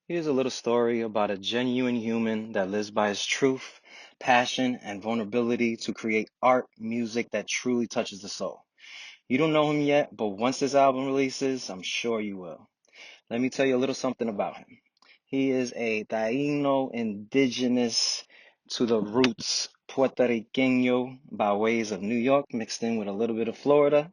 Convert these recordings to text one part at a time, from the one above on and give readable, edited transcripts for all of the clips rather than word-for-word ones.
Here's a little story about a genuine human that lives by his truth, passion, and vulnerability to create art, music that truly touches the soul. You don't know him yet, but once this album releases, I'm sure you will. Let me tell you a little something about him. He is a Taino indigenous to the roots Puerto Riqueño by ways of New York mixed in with a little bit of Florida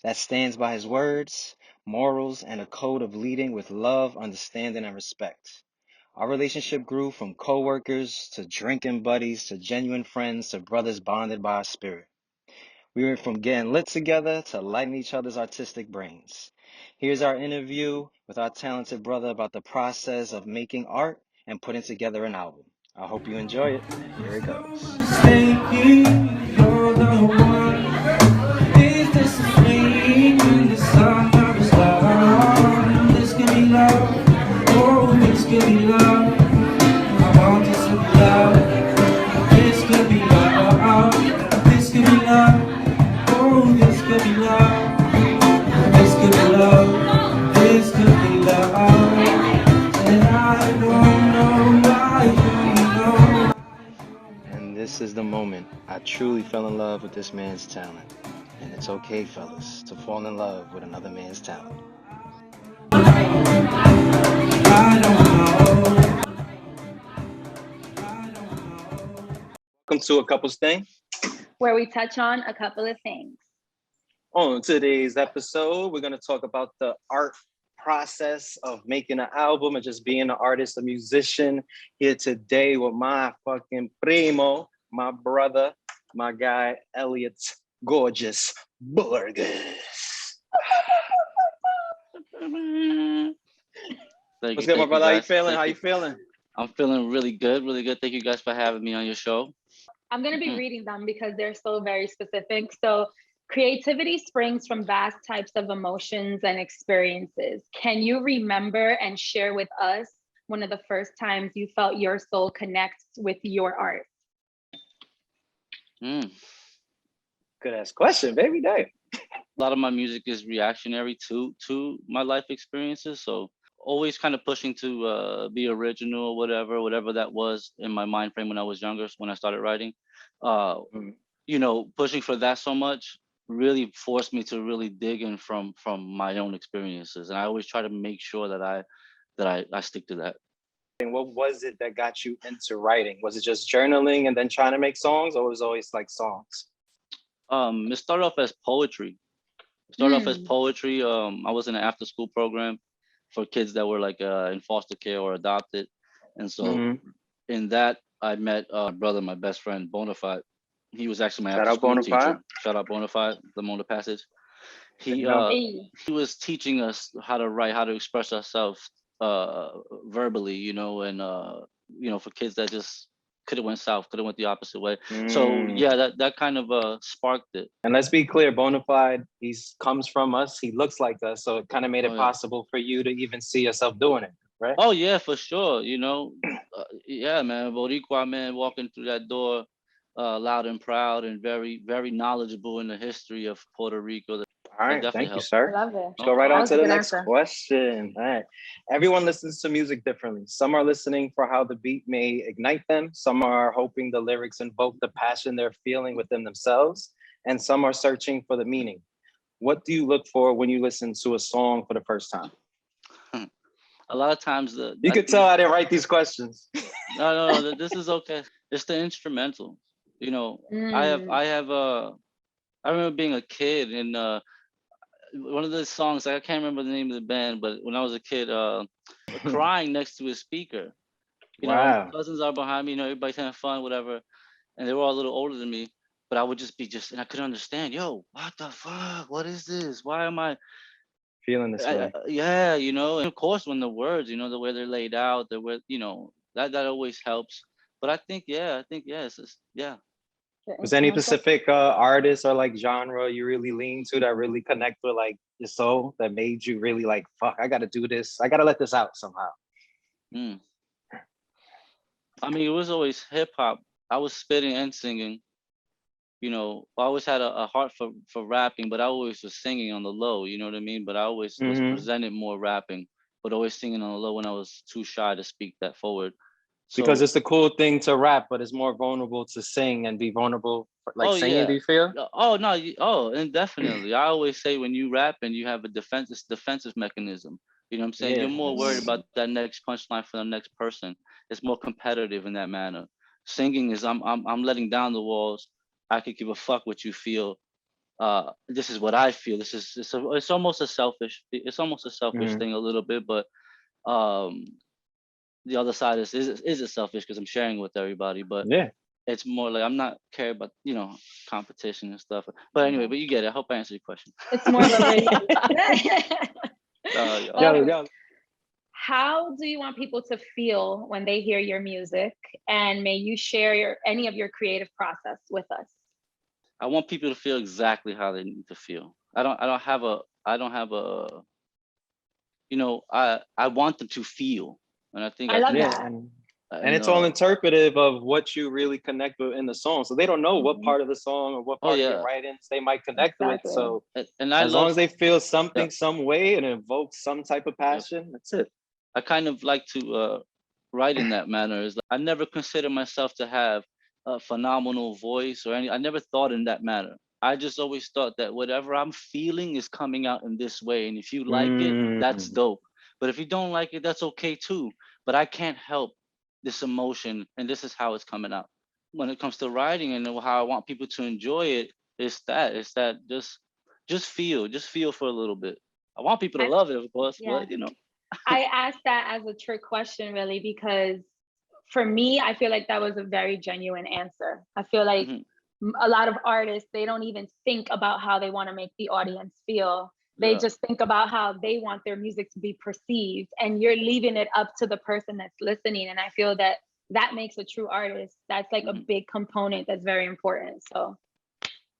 that stands by his words, morals, and a code of leading with love, understanding, and respect. Our relationship grew from co-workers to drinking buddies to genuine friends to brothers bonded by our spirit. We went from getting lit together to lighting each other's artistic brains. Here's our interview with our talented brother about the process of making art and putting together an album. I hope you enjoy it. Here it goes. You're the one. Is this a flame in the sun of a star? This could be love. Oh, this could be love. I want this to be love. This could be love. This could be love. Oh, this could be love. This could be love. This could be love. And I don't know why you know. And this is the moment I truly fell in love with this man's talent. And it's okay, fellas, to fall in love with another man's talent. I don't know. Welcome to A Couple's Thing, where we touch on a couple of things. On today's episode, we're going to talk about the art process of making an album and just being an artist, a musician. Here today with my fucking primo, my brother, my guy, Elliot Gorgeous Burgos. What's good, my brother? How you feeling? How you feeling? I'm feeling really good, really good. Thank you guys for having me on your show. I'm going to be reading them because they're so very specific. So creativity springs from vast types of emotions and experiences. Can you remember and share with us one of the first times you felt your soul connect with your art? Good ass question, baby. Damn. A lot of my music is reactionary to my life experiences. So always kind of pushing to be original or whatever that was in my mind frame when I was younger, when I started writing. You know, pushing for that so much really forced me to really dig in from my own experiences. And I always try to make sure that I stick to that. And what was it that got you into writing? Was it just journaling and then trying to make songs, or was it always like songs? It started off as poetry. I was in an after school program for kids that were like in foster care or adopted. And so in that, I met brother, my best friend, Bonafide. He was actually my after school teacher. Shout out Bonafide, the Mona Passage. He was teaching us how to write, how to express ourselves verbally, you know, and you know, for kids that just could have went south, could have went the opposite way. So yeah, that kind of sparked it. And let's be clear, Bonafide, he comes from us, he looks like us, so it kind of made it possible for you to even see yourself doing it, right? Oh yeah, for sure. You know, yeah, man, Boricua man walking through that door, loud and proud, and very, very knowledgeable in the history of Puerto Rico. All right, thank you, sir. I love it. Let's go right on to the next question. All right. Everyone listens to music differently. Some are listening for how the beat may ignite them. Some are hoping the lyrics invoke the passion they're feeling within themselves. And some are searching for the meaning. What do you look for when you listen to a song for the first time? A lot of times you could tell I didn't write these questions. No, this is okay. It's the instrumental. You know, I remember being a kid and one of the songs, I can't remember the name of the band, but when I was a kid, crying next to a speaker. You know, my cousins are behind me, you know, everybody's having fun, whatever. And they were all a little older than me, but I would just be and I couldn't understand, yo, what the fuck? What is this? Why am I feeling this way? Yeah, you know, and of course when the words, you know, the way they're laid out, the way, you know, that always helps. But I think, it's just, yeah. Was there any specific artist or like genre you really lean to that really connect with like your soul that made you really like, fuck, I gotta do this. I gotta let this out somehow. I mean, it was always hip hop. I was spitting and singing. You know, I always had a heart for rapping, but I always was singing on the low, you know what I mean? But I always was presented more rapping. but always singing on the low when I was too shy to speak that forward. Because So, it's the cool thing to rap, but it's more vulnerable to sing and be vulnerable, like oh singing, yeah, do you feel? oh no, and definitely. I always say when you rap and you have a defensive mechanism. You know what I'm saying? Yeah, You're more worried that's, about that next punchline for the next person. It's more competitive in that manner. Singing is I'm letting down the walls. I could give a fuck what you feel. This is what I feel. It's almost a selfish mhm. thing a little bit, but um the other side is it selfish because I'm sharing with everybody, but Yeah. it's more like I'm not care about competition and stuff. But anyway, but you get it. I hope I answered your question. It's more of a Yeah, um, yeah. how do you want people to feel when they hear your music? And may you share any of your creative process with us? I want people to feel exactly how they need to feel. I want them to feel, and I think I love Yeah, that. and and it's all interpretive of what you really connect with in the song. So they don't know what Mhm. part of the song or what oh part of your yeah, writings they might connect with. Exactly. So and I as long love as they feel yeah, something, some way, and it evokes some type of yeah. passion, that's it. I kind of like to write in that manner. Is I never consider myself to have a phenomenal voice or any. I never thought in that manner. I just always thought that whatever I'm feeling is coming out in this way, and if you like it, that's Mm, dope. But if you don't like it, that's okay too. But I can't help this emotion, and this is how it's coming out. When it comes to writing and how I want people to enjoy it, it's that just feel for a little bit. I want people to I, love it, of course, yeah. but you know. I asked that as a trick question, really, because for me, I feel like that was a very genuine answer. I feel like Mhm. a lot of artists, they don't even think about how they want to make the audience feel. They Yeah. just think about how they want their music to be perceived, and you're leaving it up to the person that's listening. And I feel that that makes a true artist. That's like a Mhm. big component that's very important. So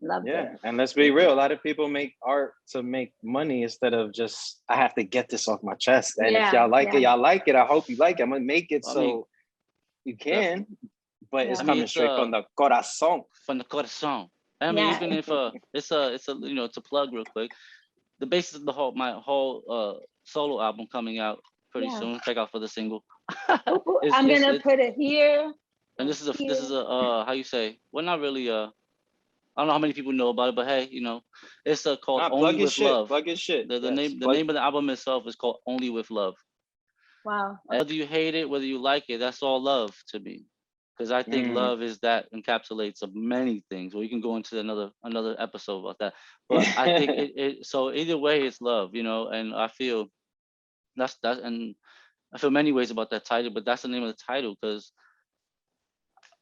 loved it. yeah, and let's be Thank real. you. A lot of people make art to make money instead of just I have to get this off my chest. And if Yeah, y'all like it, yeah, y'all like it. I hope you like it. I'm gonna make it I mean, so you can, definitely. but it's yeah, coming It's straight from the corazon. from the corazón. I mean, yeah. even if it's a it's a plug real quick. The basis of the whole my whole solo album coming out pretty Yeah. soon. Check out for the single. Ooh, it's I'm it's gonna it's put it here and and this here. is a how you say? Well, not really I don't know how many people know about it, but hey, it's called Nah, Only plug your with shit. Love. Plug your shit. The Yes, name the plug. name of the album itself is called Only with Love. Wow. And whether you hate it, whether you like it, that's all love to me. Because I think Mm. love is that encapsulates of many things. Well, you can go into another episode about that. But I think it so either way it's love, and I feel and I feel many ways about that title, but that's the name of the title because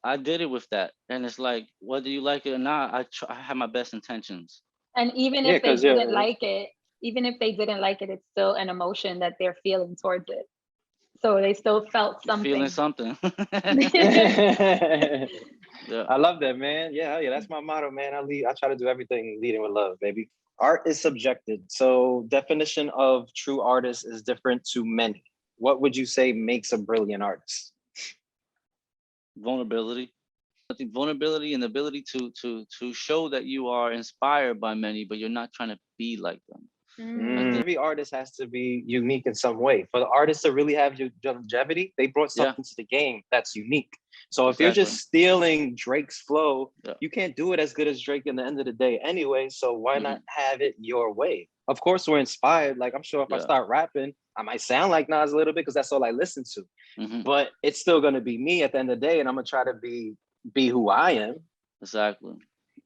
I did it with that. And it's like whether you like it or not, I have my best intentions. And even Yeah, if they because didn't like it, even if they didn't like it, it's still an emotion that they're feeling towards it. So they still felt You're feeling something. something. I Yeah. love that, man. Yeah, yeah, that's my motto, man. I try to do everything leading with love, baby. Art is subjective. So definition of true artist is different to many. What would you say makes a brilliant artist? Vulnerability. I think vulnerability and the ability to show that you are inspired by many, but you're not trying to be like them. I think Every artist has to be unique in some way. For the artists to really have your longevity, they brought yeah, something to the game that's unique. So if you're just exactly. stealing Drake's flow, Yeah. you can't do it as good as Drake in the end of the day anyway. So why Hmm. not have it your way? Of course, we're inspired. Like I'm sure if I Yeah. start rapping, I might sound like Nas a little bit because that's all I listen to. Hmm. But it's still gonna be me at the end of the day, and I'm gonna try to be who I am. Exactly.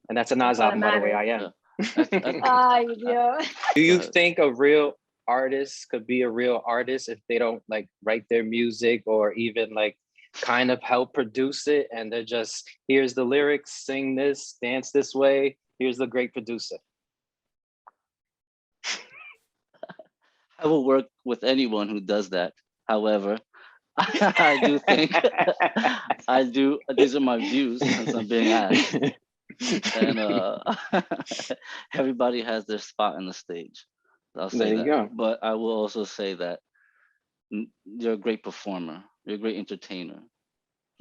And that's a That's Nas all that album, by the way. matters. I Yeah. am. Ay, Dios. Do you Good. think a real artist could be a real artist if they don't like write their music or even like kind of help produce it and they're just here's the lyrics, sing this, dance this way, here's the great producer? I will work with anyone who does that. However, I do think I do. These are my views since I'm being asked, and everybody has their spot on the stage. I'll There say you that, go. but I will also say that you're a great performer. You're a great entertainer.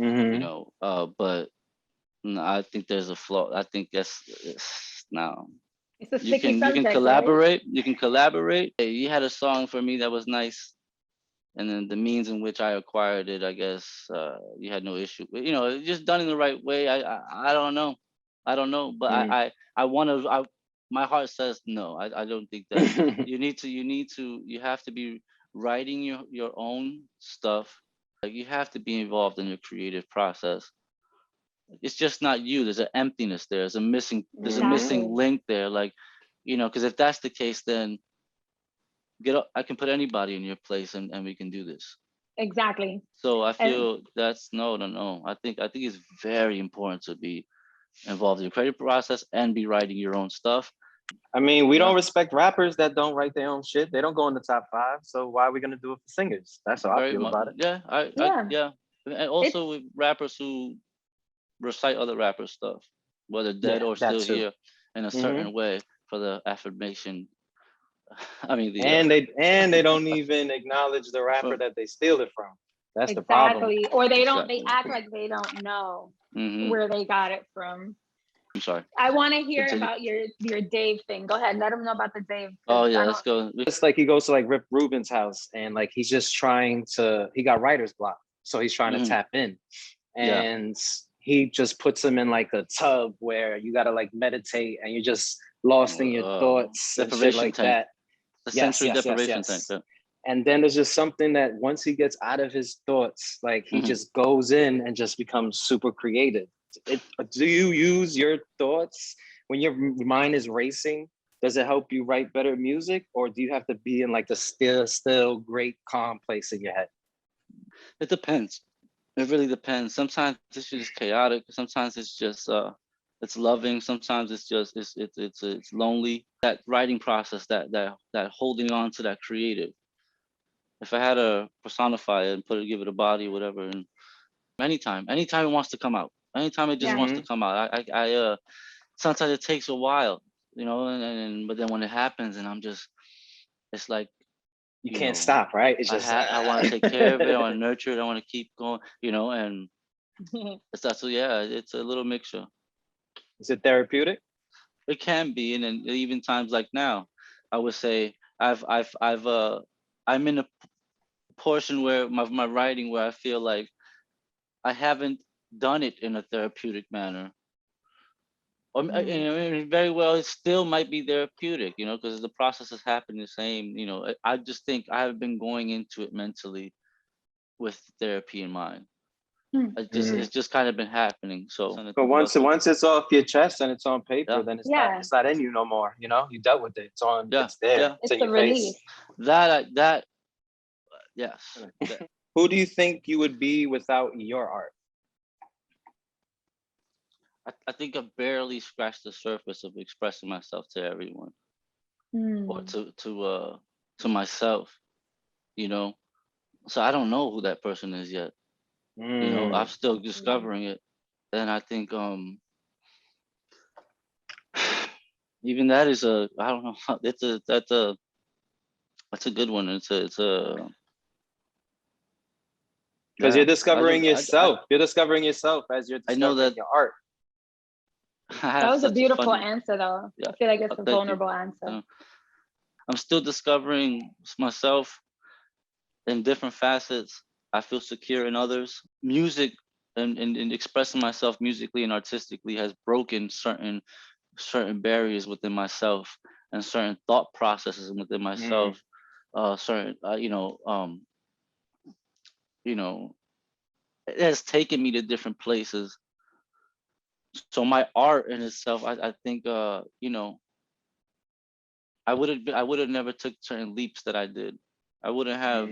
Mm-hmm. But no, I think there's a flaw. I think no. It's a You sticky can subject, right? collaborate. You can collaborate. Hey, you had a song for me that was nice. and then the means in which I acquired it, I guess you had no issue. You know, just done in the right way. I don't know. I don't know, but I want to. My heart says no. I don't think that you have to be writing your own stuff. Like, you have to be involved in your creative process. It's just not you. There's an emptiness there. There's a missing link there. Like, you know, because if that's the case, then I can put anybody in your place, and we can do this. Exactly. So I feel that's no. I think it's very important to be involved in the creative process and be writing your own stuff. I mean, we don't respect rappers that don't write their own shit. They don't go in the top 5. So why are we gonna do it for singers? That's how I feel about it. Yeah. And also with rappers who recite other rappers' stuff, whether dead or still here, in a certain way for the affirmation. I mean, and they don't even acknowledge the rapper that they steal it from. That's the problem. Or they don't. They act like they don't know where they got it from. I'm sorry. I want to hear about your Dave thing. Go ahead. Let them know about the Dave. Oh yeah, let's go. It's like he goes to like Rip Rubin's house, and like he's just trying to. He got writer's block, so he's trying to tap in, and he just puts him in like a tub where you gotta like meditate, and you're just lost in your thoughts and shit like that. The sensory deprivation tank. Yeah. And then there's just something that once he gets out of his thoughts, like he just goes in and just becomes super creative. Do you use your thoughts when your mind is racing? Does it help you write better music, or do you have to be in like the still great calm place in your head? It depends. It really depends. Sometimes it's just chaotic. Sometimes it's just it's loving. Sometimes it's just it's lonely. That writing process, that holding on to that creative. If I had to personify it and give it a body, whatever, and anytime it wants to come out, anytime it just wants to come out, I sometimes it takes a while, you know, but then when it happens, and I'm just, it's like you can't stop, right? It's just I want to take care of it, I want to nurture it, I want to keep going, you know, and it's a little mixture. Is it therapeutic? It can be, and then even times like now, I would say I'm in a portion where my writing where I feel like I haven't done it in a therapeutic manner. Or very well, it still might be therapeutic, you know, because the process is happening the same. You know, I just think I have been going into it mentally with therapy in mind. It's just kind of been happening. So, but once it's off your chest and it's on paper, then it's not in you no more. You know, you dealt with it. It's on. It's there. Yeah. It's a release. Yes. Who do you think you would be without your art? I think I barely scratched the surface of expressing myself to everyone, or to myself, you know. So I don't know who that person is yet. You know, I'm still discovering it, and I think even that is I don't know. That's a good one. It's a because you're discovering yourself. You're discovering yourself as you're discovering your art. That was a beautiful answer, though. I feel like it's a vulnerable answer. I'm still discovering myself in different facets. I feel secure in others. Music and expressing myself musically and artistically has broken certain barriers within myself and certain thought processes within myself. Certain it has taken me to different places. So my art in itself, I think you know, I would have never took certain leaps that I did. I wouldn't have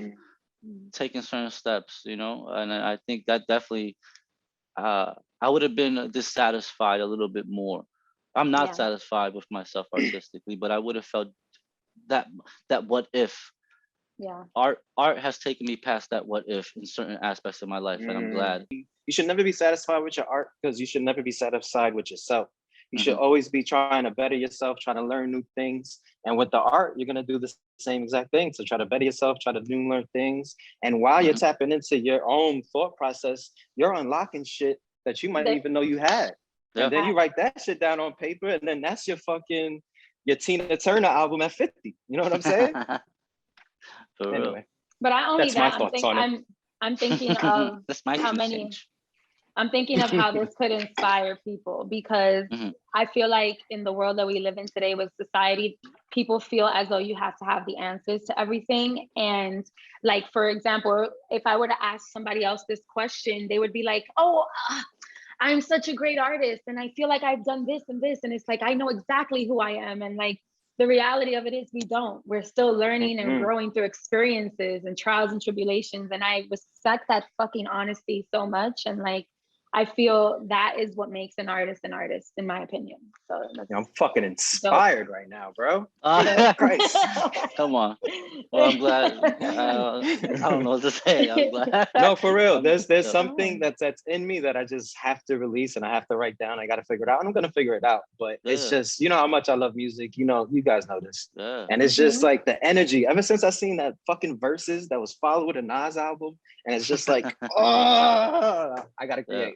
taken certain steps, you know, and I think that definitely I would have been dissatisfied a little bit more. I'm not satisfied with myself artistically, but I would have felt that what if. Yeah. Art has taken me past that what if in certain aspects of my life, and I'm glad. You should never be satisfied with your art, because you should never be satisfied with yourself. You should always be trying to better yourself, trying to learn new things. And with the art, you're gonna do the same exact thing. So try to better yourself, try to learn things. And while you're tapping into your own thought process, you're unlocking shit that you might even know you had. And then you write that shit down on paper, and then that's your Tina Turner album at 50. You know what I'm saying? For anyway. But not only That's my that, thoughts on it. I'm thinking of That's my how 2 many. cents. I'm thinking of how this could inspire people, because I feel like in the world that we live in today with society, people feel as though you have to have the answers to everything. And like, for example, if I were to ask somebody else this question, they would be like, oh, I'm such a great artist and I feel like I've done this and this. And it's like, I know exactly who I am. And like, the reality of it is we don't. We're still learning and growing through experiences and trials and tribulations. And I respect that fucking honesty so much. And like, I feel that is what makes an artist, in my opinion. So I'm fucking inspired right now, bro. Christ. Come on. Well, I'm glad. I don't know what to say. I'm glad. No, for real. There's something that's in me that I just have to release and I have to write down. I got to figure it out. And I'm gonna figure it out. But it's just, you know how much I love music. You know, you guys know this. And it's just like the energy. Ever since I seen that fucking Verses that was followed with a Nas album, and it's just like, oh, I gotta create.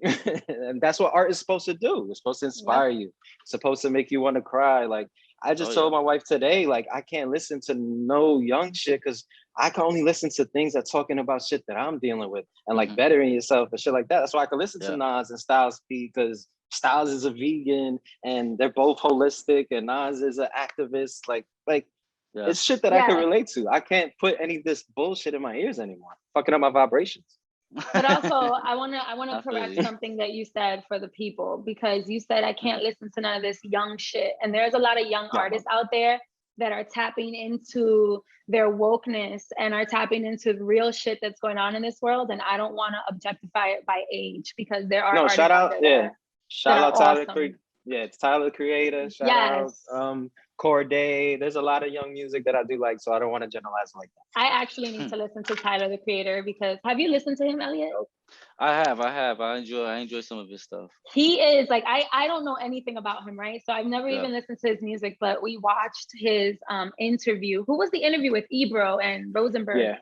And that's what art is supposed to do. It's supposed to inspire you. It's supposed to make you want to cry. Like I just told my wife today, like I can't listen to no young shit because I can only listen to things that's talking about shit that I'm dealing with and like bettering yourself and shit like that. That's why I can listen to Nas and Styles P, because Styles is a vegan and they're both holistic and Nas is an activist. Like it's shit that I can relate to. I can't put any of this bullshit in my ears anymore. Fucking up my vibrations. But also, I wanna correct something that you said for the people, because you said I can't listen to none of this young shit. And there's a lot of young artists out there that are tapping into their wokeness and are tapping into the real shit that's going on in this world. And I don't want to objectify it by age, because there are artists shout out, out there shout out Tyler. Awesome. It's Tyler the Creator. Shout out Corday. There's a lot of young music that I do like, so I don't want to generalize like that. I actually need to listen to Tyler the Creator, because have you listened to him, Elliot? I have. I enjoy some of his stuff. He is like, I don't know anything about him, right? So I've never even listened to his music, but we watched his interview. Who was the interview with? Ebro and Rosenberg. Yeah.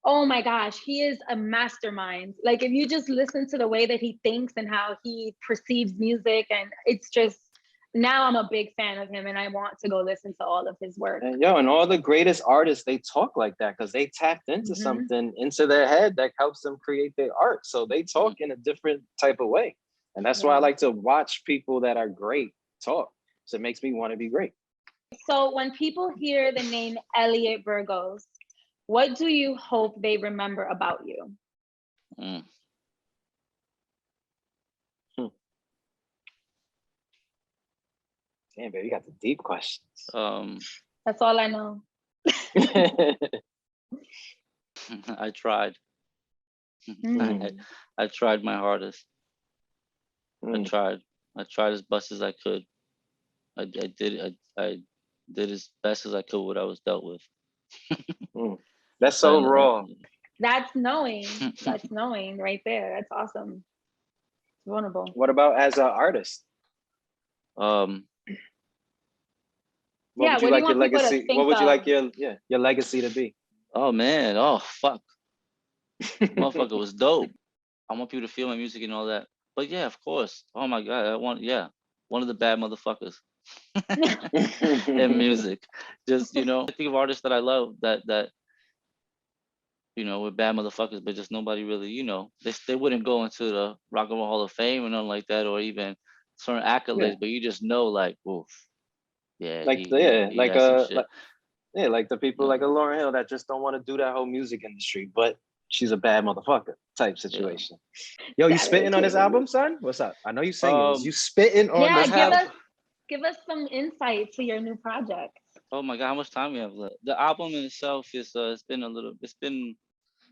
Oh my gosh, he is a mastermind. Like if you just listen to the way that he thinks and how he perceives music, and it's just, now I'm a big fan of him and I want to go listen to all of his work. And and all the greatest artists, they talk like that because they tapped into something into their head that helps them create their art. So they talk in a different type of way. And that's why I like to watch people that are great talk. So it makes me want to be great. So when people hear the name Elliot Burgos, what do you hope they remember about you? Damn, baby, you got the deep questions. That's all I know. I tried. I tried my hardest. I tried as best as I could. I did as best as I could what I was dealt with. That's so raw. That's knowing. That's knowing right there. That's awesome. It's vulnerable. What about as an artist? What would you like your legacy? What would you like your legacy to be? Oh man, oh fuck. Motherfucker was dope. I want people to feel my music and all that. But yeah, of course. Oh my God, I want one of the bad motherfuckers in music. Just, I think of artists that I love that were bad motherfuckers, but just nobody really, they wouldn't go into the Rock and Roll Hall of Fame or nothing like that, or even certain accolades, but you just know, like, oof. Yeah, like the people like a Lauryn Hill that just don't want to do that whole music industry, but she's a bad motherfucker type situation. Yo, you spitting on this album, son? What's up? I know you singing this. You spitting on this album? Give us some insight to your new project. Oh my God, how much time we have left? The album in itself is it's been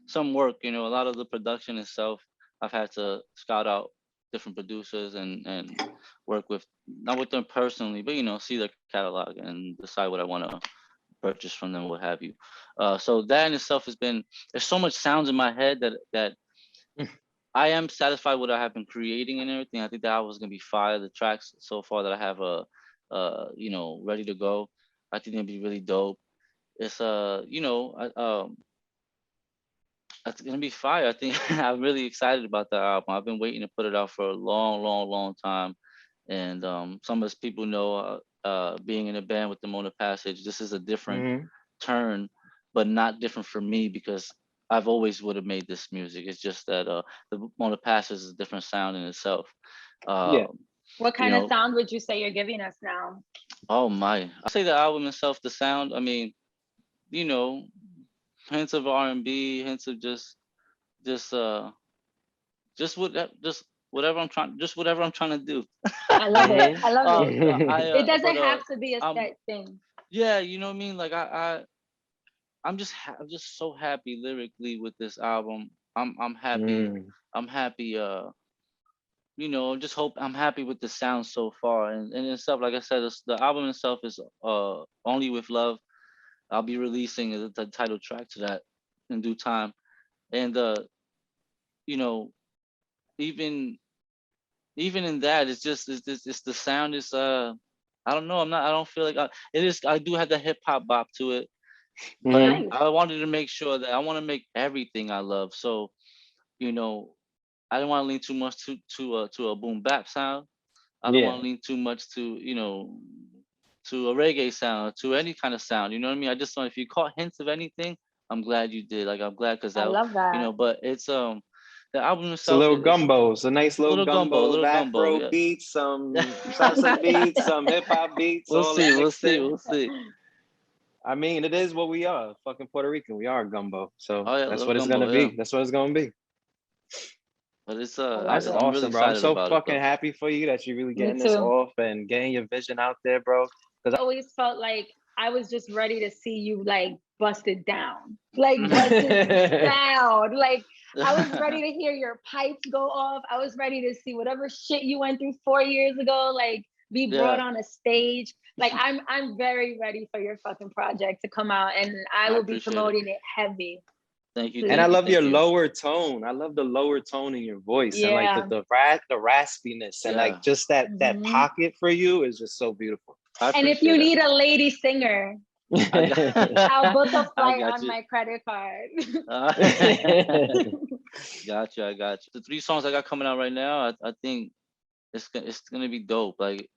some work. A lot of the production itself, I've had to scout out different producers and work with, not with them personally, but see their catalog and decide what I want to purchase from them, what have you. So that in itself there's so much sounds in my head that I am satisfied with what I have been creating and everything. I think that album is gonna be fire. The tracks so far that I have ready to go, I think they'll be really dope. It's it's gonna be fire. I think I'm really excited about that album. I've been waiting to put it out for a long time. And some of us people know, being in a band with the Mona Passage, this is a different turn but not different from me because I've always would have made this music. It's just that the Motor Passes is a different sound in itself. Yeah. What kind of sound would you say you're giving us now? Oh my! I say the album itself, the sound. I mean, you know, hints of R&B, hints of just whatever I'm trying, just whatever I'm trying to do. I love it. I love it. It doesn't but, have to be a set thing. Yeah, you know what I mean. Like I'm just so happy lyrically with this album. I'm happy. I'm happy. You know, just hope I'm happy with the sound so far and itself. Like I said, the album itself is Only with Love. I'll be releasing the title track to that in due time, and you know, even in that, it's just it's the sound is I don't know. I don't feel like it is. I do have the hip hop bop to it, but I wanted to make sure that I want to make everything I love. So, you know, I don't want to lean too much to a boom bap sound. I don't want to lean too much to, you know, to a reggae sound, to any kind of sound. You know what I mean? I just want, if you caught hints of anything, I'm glad you did. Like I'm glad because I love that. you know, but it's the album itself. It's a little gumbo. It's a nice little gumbo of Afro beats, some salsa beats, some hip hop beats. We'll see. I mean, it is what we are. Fucking Puerto Rican. We are gumbo. So that's what it's gumbo, gonna be. That's what it's gonna be. But it's that's I'm awesome, really bro. I'm so fucking it, happy for you that you're really getting this off and getting your vision out there, bro. Because I always felt like I was just ready to see you like busted down. Like busted down. Like I was ready to hear your pipes go off. I was ready to see whatever shit you went through 4 years ago, like be brought on a stage. Like I'm very ready for your fucking project to come out, and I will be promoting it heavy. Thank you. And I love your lower tone. I love the lower tone in your voice and like the raspiness and like just that pocket for you is just so beautiful. And if you need a lady singer, I'll book a flight on my credit card. Got you. The 3 songs I got coming out right now, I think it's gonna be dope. Like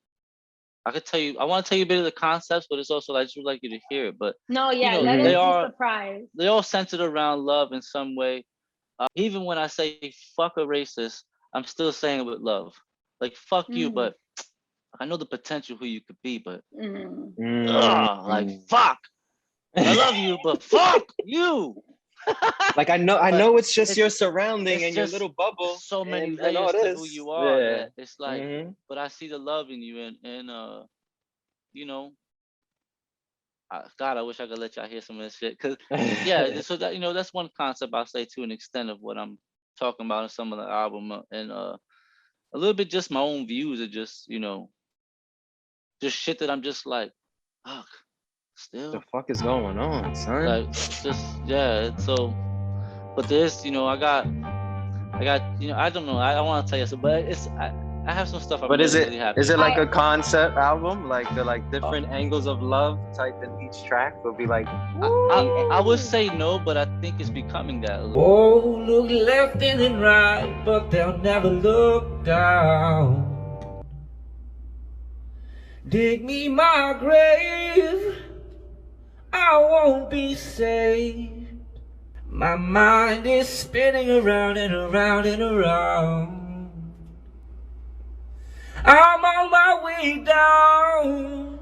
I could tell you, I want to tell you a bit of the concepts, but it's also I just would like you to hear it. But no, yeah, you know, let us be surprised. They all centered around love in some way. Even when I say fuck a racist, I'm still saying it with love. Like fuck you, but I know the potential who you could be, but like fuck. I love you, but fuck you. Like I know it's just your surrounding and your little bubble. So many layers to who you are. That it's like, but I see the love in you, and you know, God, I wish I could let y'all hear some of this shit. Cause so that, you know, that's one concept I'll say to an extent of what I'm talking about in some of the album, and a little bit just my own views of just, you know, just shit that I'm just like, fuck. Still, the fuck is going on, son? Like, just so, but there's, you know, I got, you know, I don't know, I don't want to tell you, but I have some stuff. But is it like a concept album, like the different angles of love type in each track? Will be like, I would say no, but I think it's becoming that. Oh, look left and right, but they'll never look down. Dig me my grave, I won't be saved. My mind is spinning around and around and around. I'm on my way down.